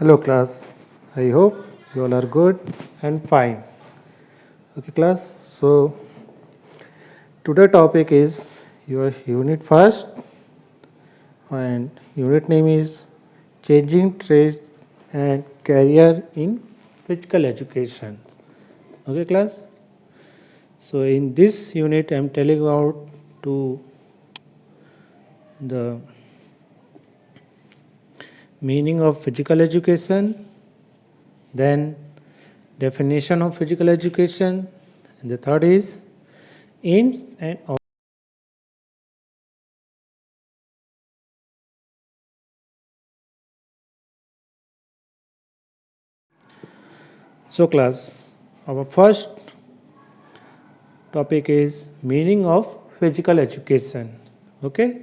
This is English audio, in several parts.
Hello class, I hope you all are good and fine. Okay class, so today topic is your unit first and unit name is changing trades and career in physical education. Okay class, so in this unit I am telling about to the meaning of physical education, then definition of physical education, and the third is aims and so class, our first topic is meaning of physical education. Okay,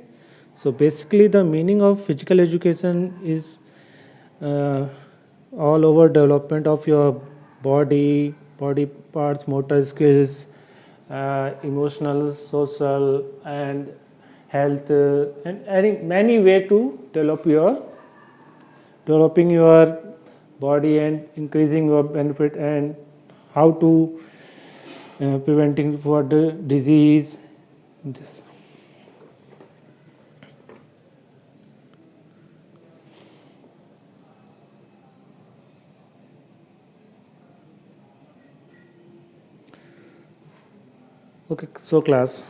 so basically the meaning of physical education is uh, all over development of your body parts, motor skills, emotional, social, and health, and many way to developing your body and increasing your benefit and how to preventing for the disease. This. Okay, so class,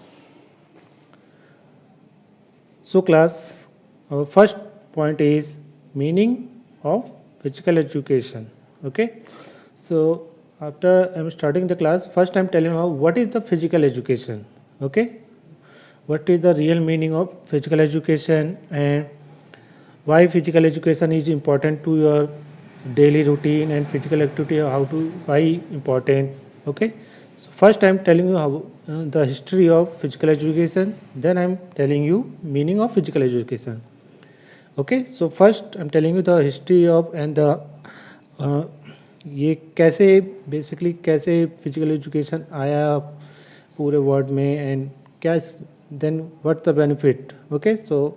our first point is meaning of physical education. Okay, so after I'm starting the class, first I'm telling you what is the physical education. Okay, what is the real meaning of physical education and why physical education is important to your daily routine and physical activity, how to why important. Okay, so first I'm telling you how the history of physical education, then I'm telling you meaning of physical education. Okay, so first I'm telling you the history of and the ये कैसे basically कैसे physical education आया पूरे world में and क्या then what the benefit. Okay, so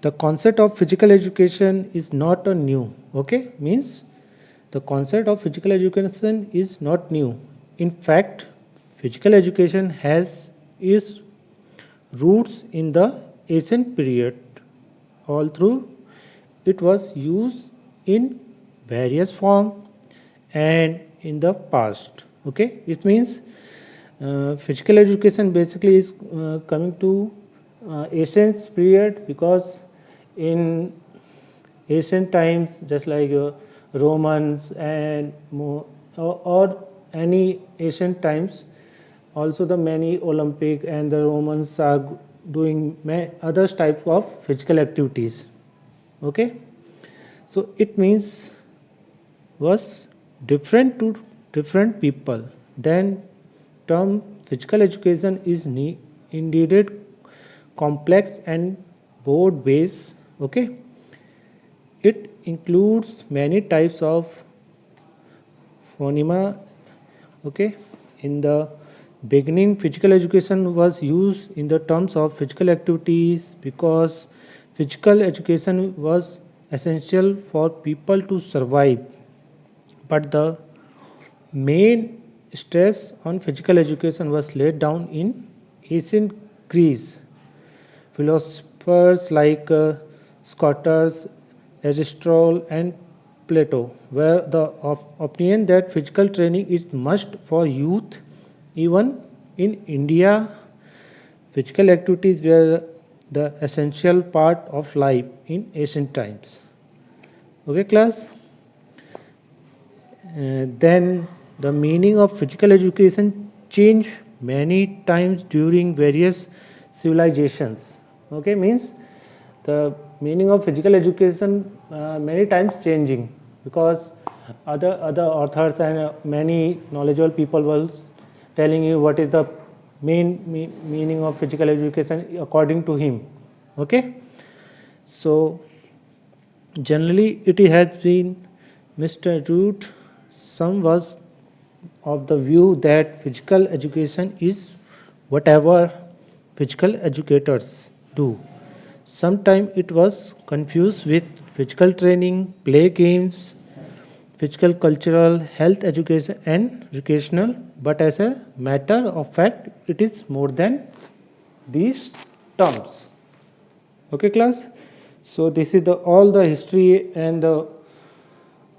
the concept of physical education is not a new. Okay, means the concept of physical education is not new. In fact, physical education has its roots in the ancient period. All through it was used in various form and in the past. Okay, it means physical education basically is coming to ancient period, because in ancient times, just like Romans and or any ancient times, also the many Olympic and the Romans are doing other types of physical activities. Okay, so it means was different to different people. Then term physical education is indeed complex and broad based. Okay, it includes many types of phonema. Okay, in the beginning, physical education was used in the terms of physical activities because physical education was essential for people to survive. But the main stress on physical education was laid down in ancient Greece. Philosophers like Socrates, Aristotle, and Plato were the opinion that physical training is must for youth. Even in India, physical activities were the essential part of life in ancient times. Okay, class? Then the meaning of physical education changed many times during various civilizations. Okay, means the meaning of physical education many times changing, because other authors and many knowledgeable people was telling you what is the main meaning of physical education according to him. Okay, so generally it has been misunderstood. Some was of the view that physical education is whatever physical educators do. Sometimes it was confused with physical training, play games, physical cultural, health education and recreational, but as a matter of fact, it is more than these terms. Okay, class. So this is the all the history and the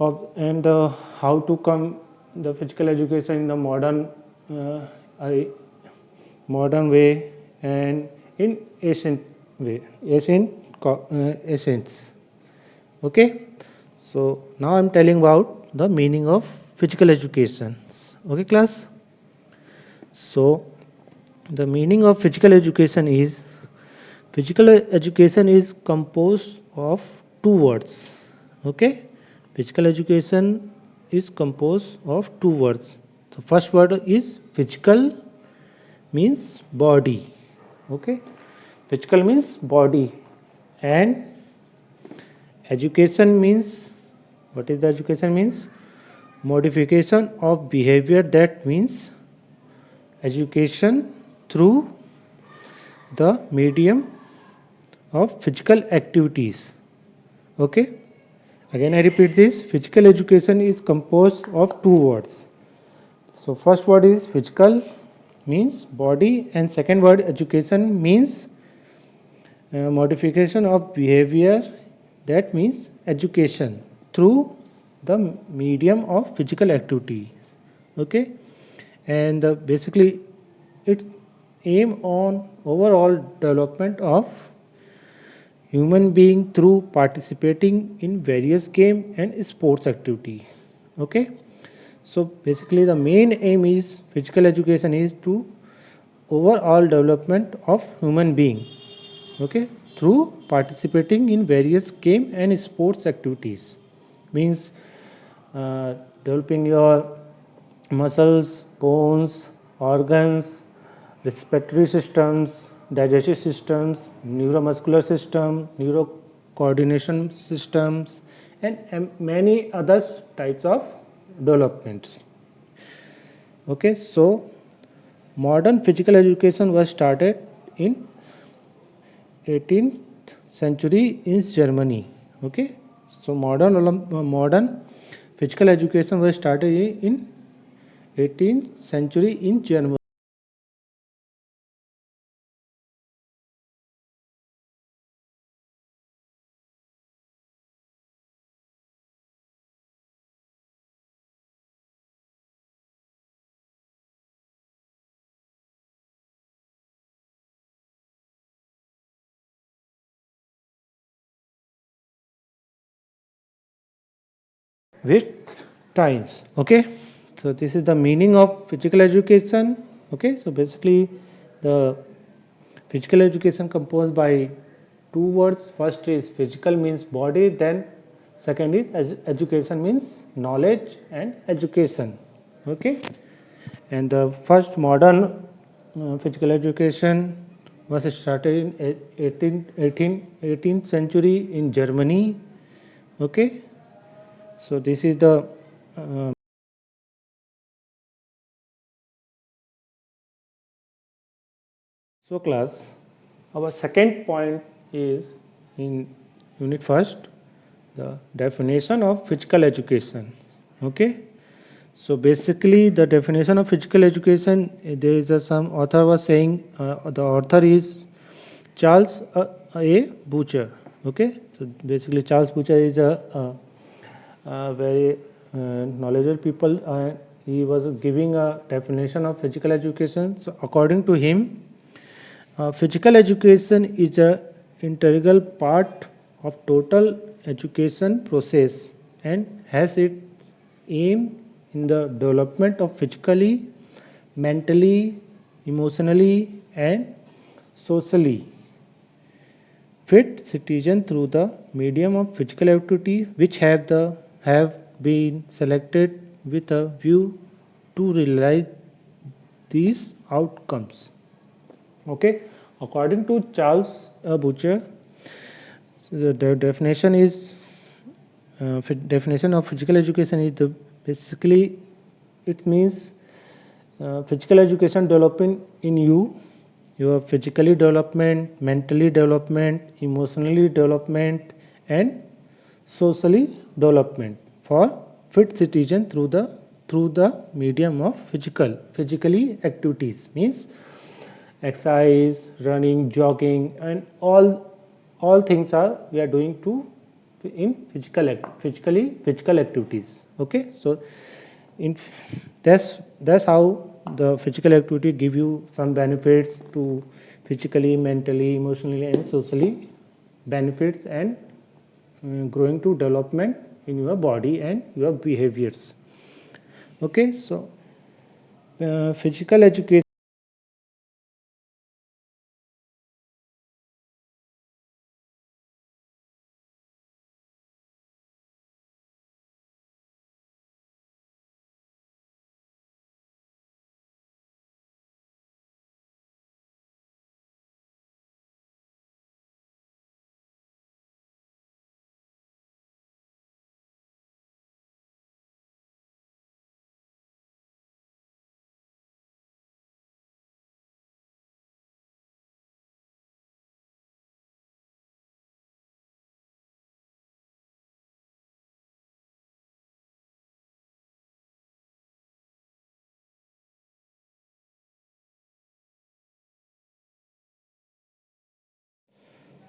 of and the how to come the physical education in the uh, I- modern way and in ancient way, ancients. Okay. So now I'm telling about the meaning of physical education. Okay, class. So the meaning of physical education is physical education is composed of two words. Okay, physical education is composed of two words. The first word is physical, means body. Okay, physical means body, and education means, what is the education means? Modification of behavior, that means education through the medium of physical activities. Okay, again I repeat this, physical education is composed of two words. So first word is physical, means body, and second word education means modification of behavior, that means education through the medium of physical activities. Okay, and basically its aim on overall development of human being through participating in various game and sports activities. Okay, so basically the main aim is physical education is to overall development of human being, okay, through participating in various game and sports activities, means developing your muscles, bones, organs, respiratory systems, digestive systems, neuromuscular system, neuro coordination systems, and many other types of developments. Okay, so modern physical education was started in 18th century in Germany. Okay, so modern physical education was started in 18th century in Germany. With times. Okay, so this is the meaning of physical education. Okay, so basically the physical education composed by two words. First is physical, means body, then second is education, means knowledge and education. Okay, and the first modern physical education was started in 18th century in Germany. Okay, so this is the uh, so class. Our second point is in unit first, the definition of physical education. Okay, so basically the definition of physical education, there is some author was saying, the author is Charles A. Butcher. Okay, so basically Charles Butcher is a very knowledgeable people. He was giving a definition of physical education. So according to him, physical education is a integral part of total education process and has its aim in the development of physically, mentally, emotionally, and socially fit citizen through the medium of physical activity, which have been selected with a view to realize these outcomes. Okay, according to Charles Butcher, the definition is definition of physical education is the basically it means physical education developing in you your physically development, mentally development, emotionally development, and socially development for fit citizen through the medium of physically activities, means exercise, running, jogging, and all things are we are doing to in physical activities. Okay, so in that's how the physical activity give you some benefits to physically, mentally, emotionally, and socially benefits, and growing to development in your body and your behaviors. Okay, so physical education.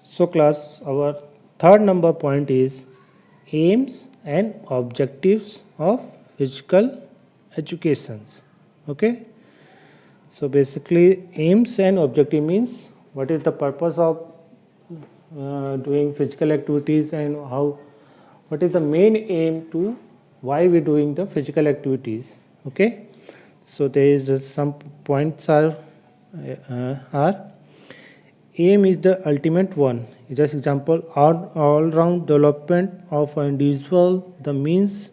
So class, our third number point is aims and objectives of physical educations. Okay, so basically aims and objective means what is the purpose of doing physical activities, and how what is the main aim to why we doing the physical activities. Okay, so there is some points are aim is the ultimate one. Just example, all-round development of an individual, the means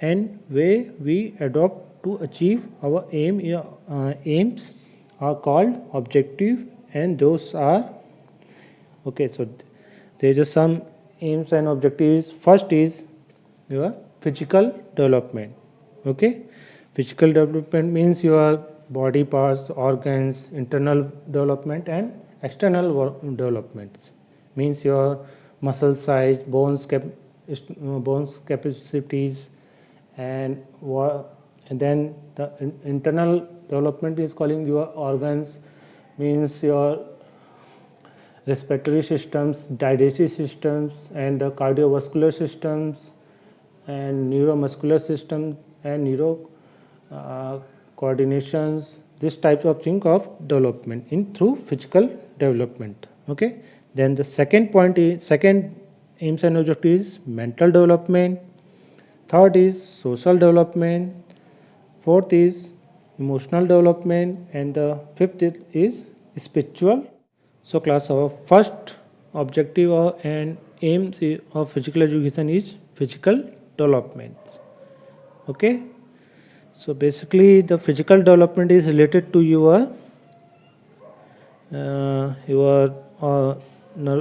and way we adopt to achieve our aims are called objective, and those are okay. So there is some aims and objectives. First is your physical development. Okay, physical development means your body parts, organs, internal development, and external developments, means your muscle size, bones capacities, and then the internal development is calling your organs, means your respiratory systems, digestive systems, and the cardiovascular systems, and neuromuscular system, and neuro coordinations, this type of thing of development in through physical development. Okay, then the second aims and objectives is mental development, third is social development, fourth is emotional development, and the fifth is spiritual. So class, our first objective and aims of physical education is physical development. Okay, so basically the physical development is related to your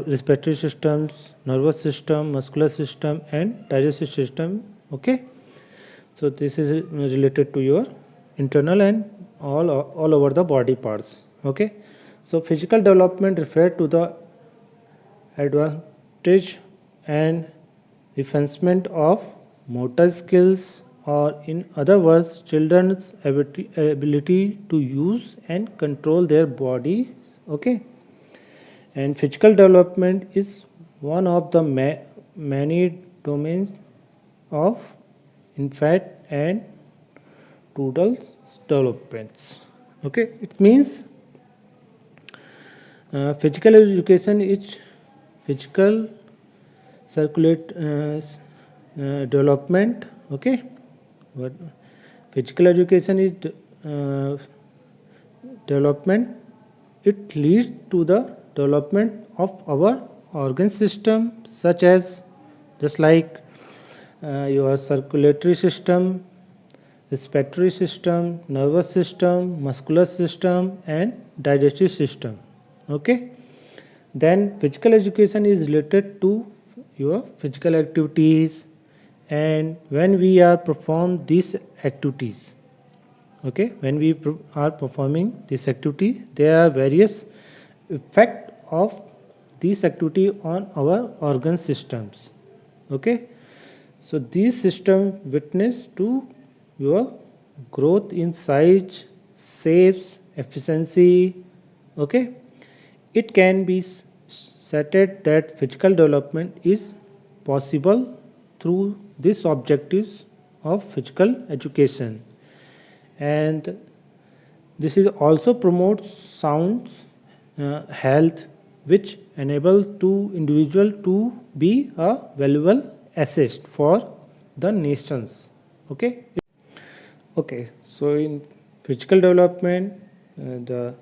respiratory systems, nervous system, muscular system, and digestive system. Okay, so this is related to your internal and all over the body parts. Okay, so physical development refer to the advantage and advancement of motor skills, or in other words, children's ability to use and control their bodies. Okay, and physical development is one of the many domains of infant and toddler developments. Okay, it means physical education is physical circulate development. Okay, but physical education is development. It leads to the development of our organ system, such as just like your circulatory system, respiratory system, nervous system, muscular system, and digestive system. Okay, then physical education is related to your physical activities, and when we are perform these activities, Okay, when we are performing this activity, there are various effect of this activity on our organ systems. Okay, so these system witness to your growth in size, shapes, efficiency. Okay, it can be stated that physical development is possible through these objectives of physical education, and this is also promotes sound health, which enable to individual to be a valuable asset for the nations. Okay. Okay, so in physical development, the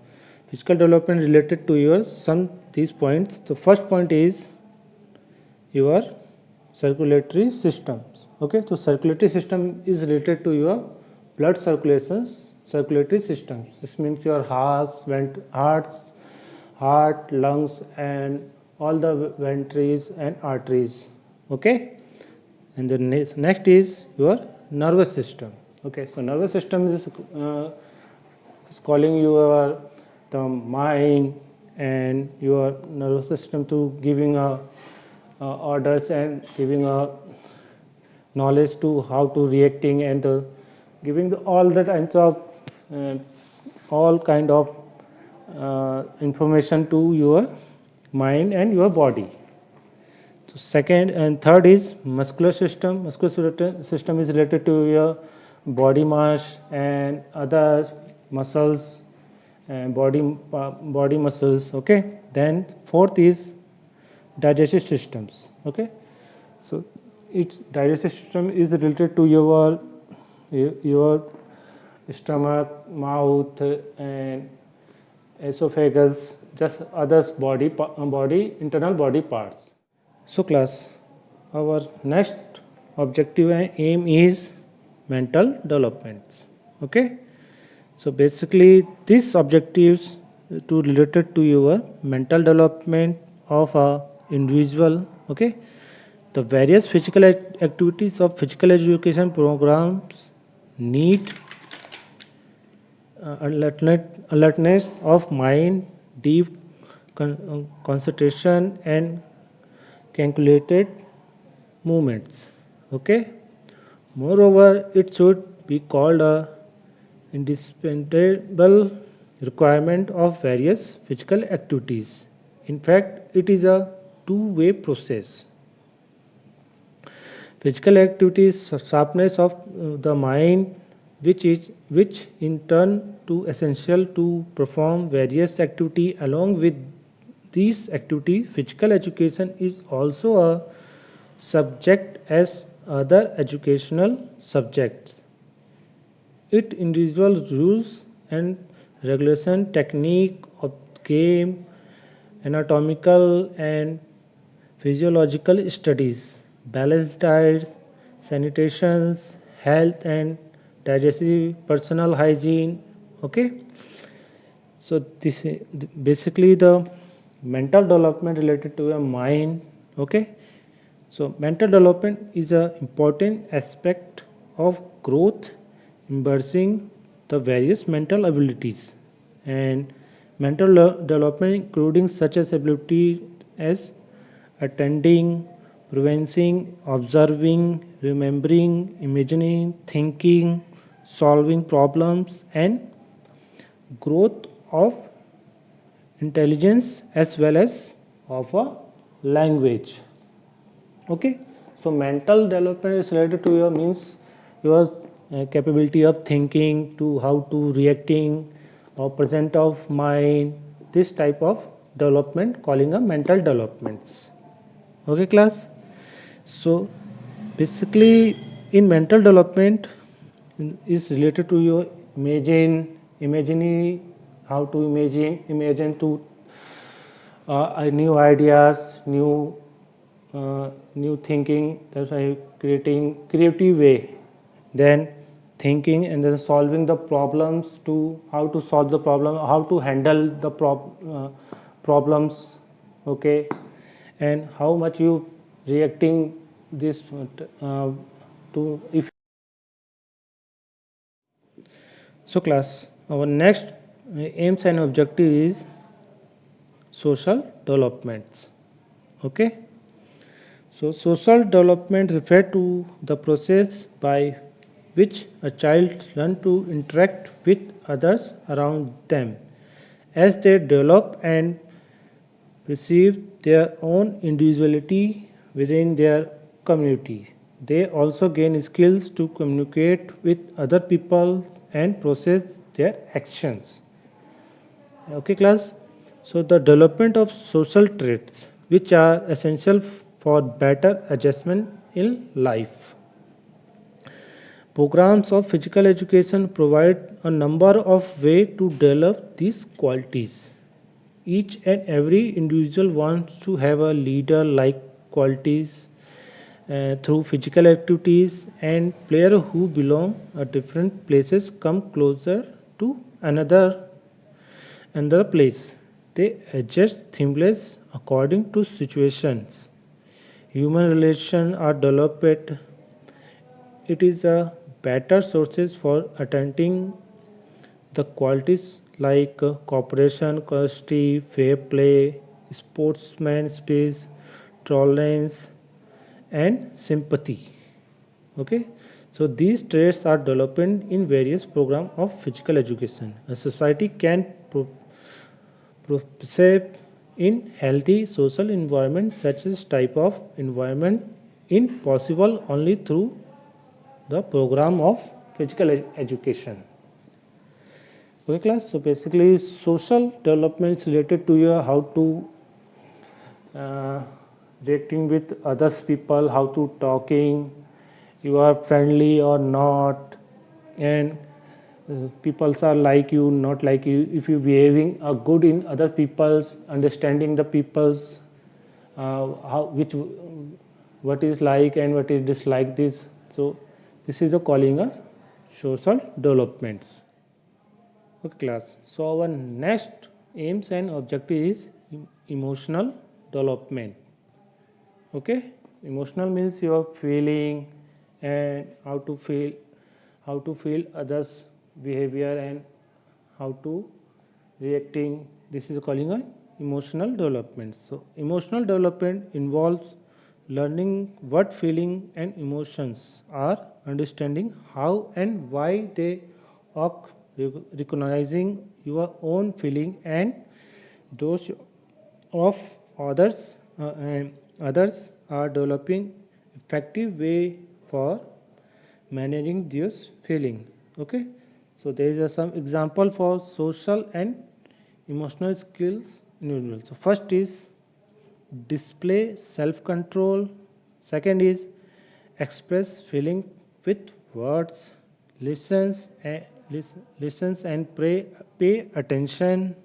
physical development related to your some these points. The first point is your circulatory systems. Okay, so circulatory system is related to your blood circulation, circulatory systems. This means your heart, lungs, and all the veins and arteries. Okay, and the next is your nervous system. Okay, so nervous system is calling your the mind and your nervous system to giving a orders and giving a knowledge to how to reacting and giving all the kinds of all kind of information to your mind and your body. So second and third is muscular system. Muscular system is related to your body mass and other muscles and body muscles. Okay. Then fourth is digestive systems. Okay. So its digestive system is related to your stomach, mouth, and esophagus, just others body internal body parts. So class, our next objective and aim is mental development. Okay. So basically these objectives to related to your mental development of a individual. Okay. The various physical activities of physical education programs need alertness of mind, deep concentration, and calculated movements. Okay. Moreover, it should be called a indispensable requirement of various physical activities. In fact, it is a two-way process. Physical activities sharpness of the mind, which in turn to essential to perform various activity. Along with these activities, physical education is also a subject as other educational subjects. It individual rules and regulation, technique of game, anatomical and physiological studies, balanced diets, sanitations, health and digestive, personal hygiene. Okay, so this is basically the mental development related to your mind. Okay, so mental development is an important aspect of growth, embracing the various mental abilities and mental development including such as ability as attending, preventing, observing, remembering, imagining, thinking, solving problems, and growth of intelligence as well as of a language. Okay, so mental development is related to your means your capability of thinking to how to reacting or present of mind, this type of development calling a mental developments. Okay class, so basically in mental development is related to your imagining how to imagine to new ideas, new thinking, that's why creating creative way, then thinking and then solving the problems to how to solve the problem, how to handle the problems. Okay, and how much you reacting this to if So class, our next aims and objective is social developments. Okay. So social development refers to the process by which a child learns to interact with others around them as they develop and perceive their own individuality within their community. They also gain skills to communicate with other people and process their actions. Okay, class. So, the development of social traits, which are essential for better adjustment in life. Programs of physical education provide a number of ways to develop these qualities. Each and every individual wants to have a leader like qualities through physical activities, and players who belong at different places come closer to another place. They adjust themeless according to situations. Human relations are developed. It is a better sources for attending the qualities like cooperation, courtesy, fair play, sportsmanship, tolerance, and sympathy. Okay, so these traits are developed in various programs of physical education. A society can perceive in healthy social environment such as type of environment in possible only through the program of physical education. Okay, class. So basically, social development is related to your how to uh, reacting with others people, how to talking, you are friendly or not, and people are like you, not like you. If you behaving good in other people's, understanding the people's how which what is like and what is dislike this. So this is the calling us social developments. Okay, class. So our next aims and objective is emotional development. Okay, emotional means your feeling and how to feel others behavior and how to reacting. This is calling a emotional development. So emotional development involves learning what feeling and emotions are, understanding how and why they occur, recognizing your own feeling and those of others and others are developing effective way for managing this feeling. Okay, so there is some example for social and emotional skills individual. So first is display self control, second is express feeling with words, listens and pay attention,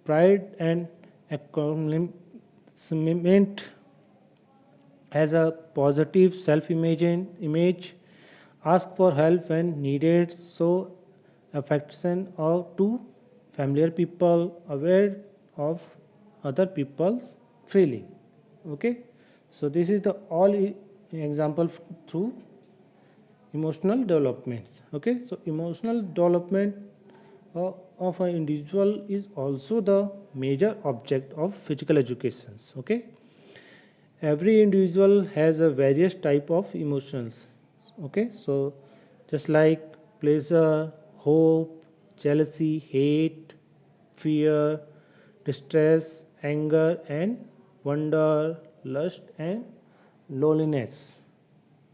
pride and acknowledgement as a positive self image, ask for help when needed, so affection or to familiar people, aware of other people's feeling. Okay, so this is the all example through emotional developments. Okay, so emotional development of an individual is also the major object of physical education. Okay, every individual has a various type of emotions. Okay, so just like pleasure, hope, jealousy, hate, fear, distress, anger, and wonder, lust, and loneliness.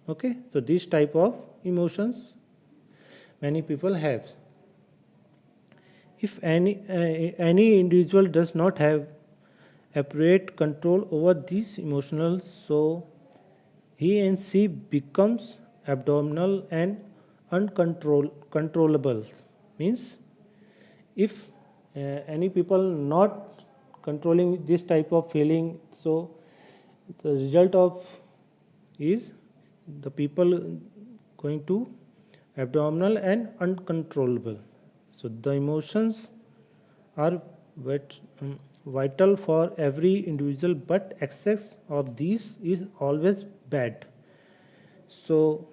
Okay, so this type of emotions many people have. If any individual does not have appropriate control over these emotions, so he and she becomes abdominal and uncontrollable. Means if any people not controlling this type of feeling, so the result of is the people going to abdominal and uncontrollable. So the emotions are vital for every individual, but excess of these is always bad. So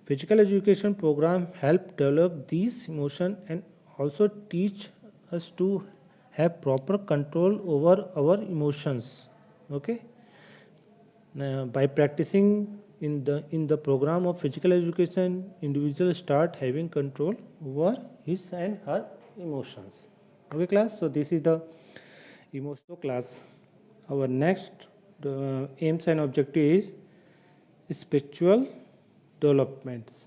physical education program help develop these emotion and also teach us to have proper control over our emotions. Okay. By practicing in the program of physical education, individual start having control over his and her emotions. Okay, class. So this is the emotional class. Our next aims and objective is spiritual developments.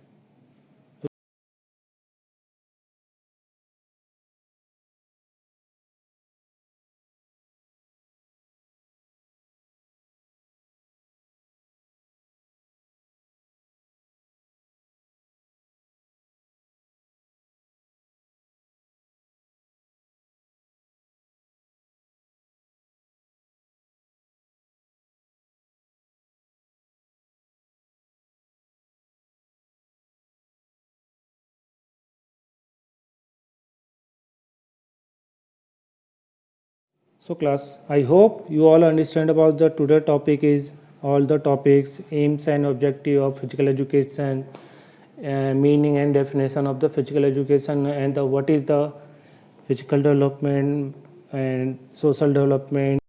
So class, I hope you all understand about the today topic is all the topics, aims and objective of physical education, meaning and definition of the physical education, and what is the physical development and social development.